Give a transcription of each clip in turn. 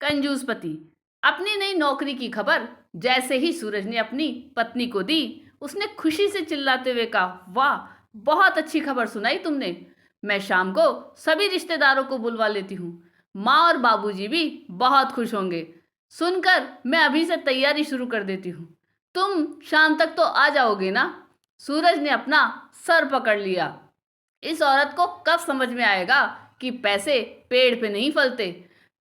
कंजूस पति। अपनी नई नौकरी की खबर जैसे ही सूरज ने अपनी पत्नी को दी, उसने खुशी से चिल्लाते हुए कहा, वाह, बहुत अच्छी खबर सुनाई तुमने। मैं शाम को सभी रिश्तेदारों को बुलवा लेती हूँ। माँ और बाबूजी भी बहुत खुश होंगे। सुनकर मैं अभी से तैयारी शुरू कर देती हूँ। तुम शाम तक तो आ जाओगे ना? सूरज ने अपना सर पकड़ लिया। इस औरत को कब समझ में आएगा कि पैसे पेड़ पे नहीं फलते।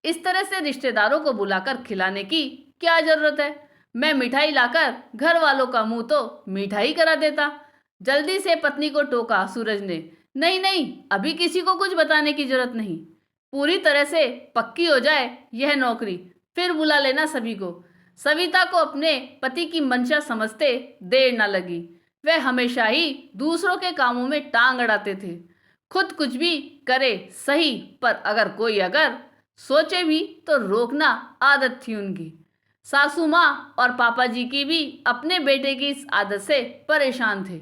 इस तरह से रिश्तेदारों को बुलाकर खिलाने की क्या जरूरत है? मैं मिठाई लाकर घर वालों का मुंह तो मीठा ही करा देता। जल्दी से पत्नी को टोका सूरज ने। नहीं नहीं, अभी किसी को कुछ बताने की जरूरत नहीं। पूरी तरह से पक्की हो जाए यह नौकरी, फिर बुला लेना सभी को। सविता को अपने पति की मंशा समझते देर न लगी। वह हमेशा ही दूसरों के कामों में टांग अड़ाते थे। खुद कुछ भी करे सही, पर अगर सोचे भी तो रोकना आदत थी उनकी। सासू माँ और पापा जी की भी अपने बेटे की इस आदत से परेशान थे।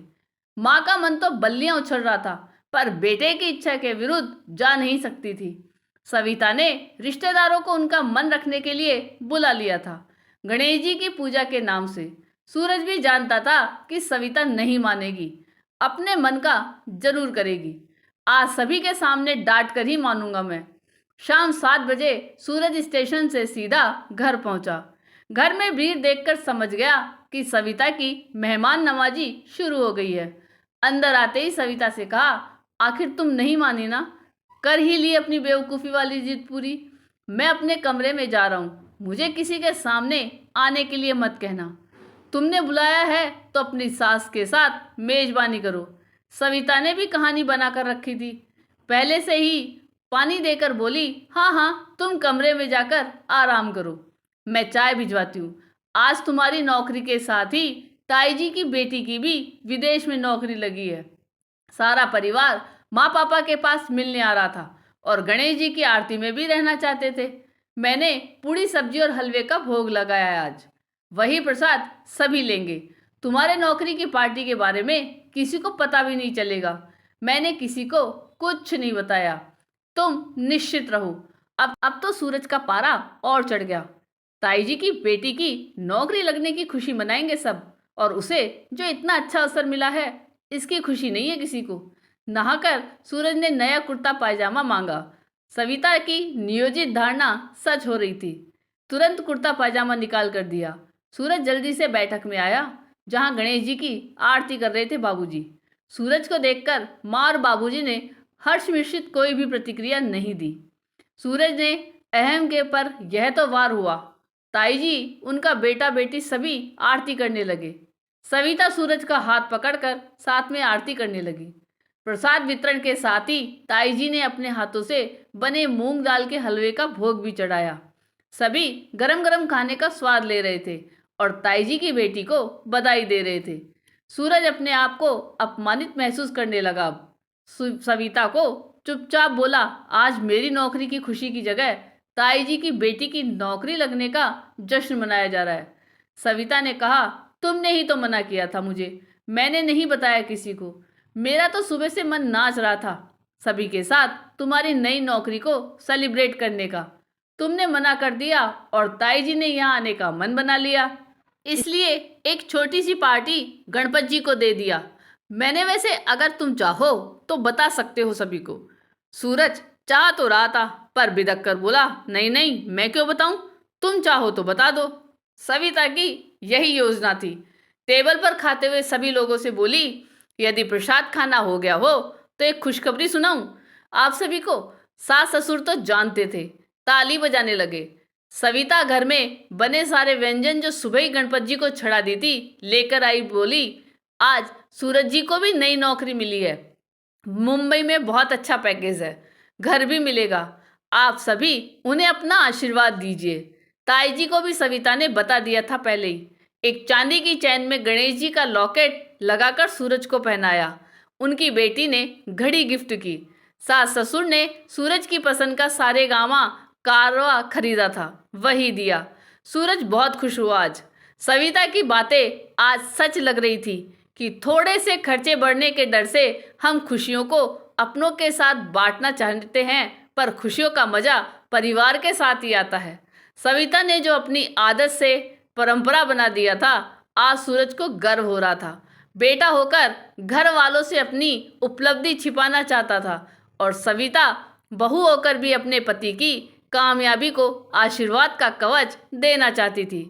माँ का मन तो बल्लियां उछल रहा था, पर बेटे की इच्छा के विरुद्ध जा नहीं सकती थी। सविता ने रिश्तेदारों को उनका मन रखने के लिए बुला लिया था, गणेश जी की पूजा के नाम से। सूरज भी जानता था कि सविता नहीं मानेगी, अपने मन का जरूर करेगी। आज सभी के सामने डांट कर ही मानूंगा मैं। शाम 7 बजे सूरज स्टेशन से सीधा घर पहुंचा। घर में भीड़ देखकर समझ गया कि सविता की मेहमान नवाजी शुरू हो गई है। अंदर आते ही सविता से कहा, आखिर तुम नहीं मानी ना? कर ही ली अपनी बेवकूफ़ी वाली जिद पूरी। मैं अपने कमरे में जा रहा हूँ, मुझे किसी के सामने आने के लिए मत कहना। तुमने बुलाया है तो अपनी सास के साथ मेजबानी करो। सविता ने भी कहानी बनाकर रखी थी। पहले से ही पानी देकर बोली, हाँ हाँ, तुम कमरे में जाकर आराम करो, मैं चाय भिजवाती हूँ। आज तुम्हारी नौकरी के साथ ही ताई जी की बेटी की भी विदेश में नौकरी लगी है। सारा परिवार माँ पापा के पास मिलने आ रहा था और गणेश जी की आरती में भी रहना चाहते थे। मैंने पूड़ी सब्जी और हलवे का भोग लगाया है आज। वही प्रसाद सभी लेंगे। तुम्हारे नौकरी की पार्टी के बारे में किसी को पता भी नहीं चलेगा। मैंने किसी को कुछ नहीं बताया। तुम निश्चित रहो। अब तो सूरज का पारा और चढ़ गया। ताई जी की बेटी की नौकरी लगने की खुशी मनाएंगे सब, और उसे जो इतना अच्छा अवसर मिला है, इसकी खुशी नहीं है किसी को। नहाकर सूरज ने नया कुर्ता पायजामा मांगा। सविता की नियोजित धारणा सच हो रही थी। तुरंत कुर्ता पायजामा निकाल कर दिया। सूरज जल्दी से बैठक में आया, जहां गणेश जी की आरती कर रहे थे बाबूजी। सूरज को देखकर माँ और बाबूजी ने हर्ष मिश्रित कोई भी प्रतिक्रिया नहीं दी। सूरज ने अहम के पर यह तो वार हुआ। ताई जी, उनका बेटा बेटी सभी आरती करने लगे। सविता सूरज का हाथ पकड़कर साथ में आरती करने लगी। प्रसाद वितरण के साथ ही ताई जी ने अपने हाथों से बने मूंग दाल के हलवे का भोग भी चढ़ाया। सभी गरम गरम खाने का स्वाद ले रहे थे और ताई जी की बेटी को बधाई दे रहे थे। सूरज अपने आप को अपमानित महसूस करने लगा। अब सविता को चुपचाप बोला, आज मेरी नौकरी की खुशी की जगह ताई जी की बेटी की नौकरी लगने का जश्न मनाया जा रहा है। सविता ने कहा, तुमने ही तो मना किया था मुझे, मैंने नहीं बताया किसी को। मेरा तो सुबह से मन नाच रहा था सभी के साथ तुम्हारी नई नौकरी को सेलिब्रेट करने का। तुमने मना कर दिया और ताई जी ने यहाँ आने का मन बना लिया, इसलिए एक छोटी सी पार्टी गणपत जी को दे दिया। मैंने वैसे अगर तुम चाहो तो बता सकते हो सभी को। सूरज चाह तो रहा था, पर बिदक कर बोला, नहीं नहीं, मैं क्यों बताऊं, तुम चाहो तो बता दो। सविता की यही योजना थी। टेबल पर खाते हुए सभी लोगों से बोली, यदि प्रसाद खाना हो गया हो तो एक खुशखबरी सुनाऊं आप सभी को। सास ससुर तो जानते थे, ताली बजाने लगे। सविता घर में बने सारे व्यंजन जो सुबह ही गणपत जी को चढ़ा दी थी लेकर आई। बोली, आज सूरज जी को भी नई नौकरी मिली है, मुंबई में बहुत अच्छा पैकेज है, घर भी मिलेगा। आप सभी उन्हें अपना आशीर्वाद दीजिए। ताई जी को भी सविता ने बता दिया था पहले ही। एक चांदी की चैन में गणेश जी का लॉकेट लगाकर सूरज को पहनाया। उनकी बेटी ने घड़ी गिफ्ट की। सास ससुर ने सूरज की पसंद का सारेगामा कारवा खरीदा था, वही दिया। सूरज बहुत खुश हुआ आज। सविता की बातें आज सच लग रही थी कि थोड़े से खर्चे बढ़ने के डर से हम खुशियों को अपनों के साथ बांटना चाहते हैं, पर खुशियों का मजा परिवार के साथ ही आता है। सविता ने जो अपनी आदत से परंपरा बना दिया था, आज सूरज को गर्व हो रहा था। बेटा होकर घर वालों से अपनी उपलब्धि छिपाना चाहता था और सविता बहू होकर भी अपने पति की कामयाबी को आशीर्वाद का कवच देना चाहती थी।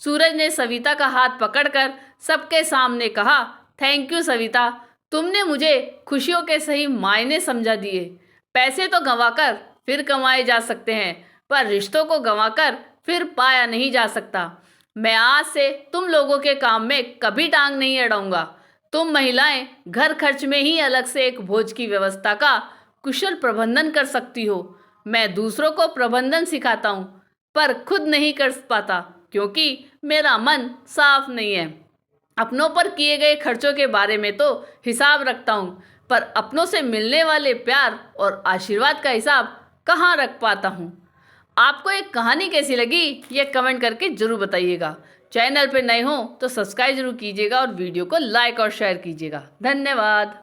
सूरज ने सविता का हाथ पकड़कर सबके सामने कहा, थैंक यू सविता, तुमने मुझे खुशियों के सही मायने समझा दिए। पैसे तो गंवाकर फिर कमाए जा सकते हैं, पर रिश्तों को गंवाकर फिर पाया नहीं जा सकता। मैं आज से तुम लोगों के काम में कभी टांग नहीं अड़ाऊंगा। तुम महिलाएं घर खर्च में ही अलग से एक भोज की व्यवस्था का कुशल प्रबंधन कर सकती हो। मैं दूसरों को प्रबंधन सिखाता हूँ, पर खुद नहीं कर पाता क्योंकि मेरा मन साफ नहीं है। अपनों पर किए गए खर्चों के बारे में तो हिसाब रखता हूँ, पर अपनों से मिलने वाले प्यार और आशीर्वाद का हिसाब कहाँ रख पाता हूँ। आपको एक कहानी कैसी लगी ये कमेंट करके ज़रूर बताइएगा। चैनल पे नए हो तो सब्सक्राइब जरूर कीजिएगा और वीडियो को लाइक और शेयर कीजिएगा। धन्यवाद।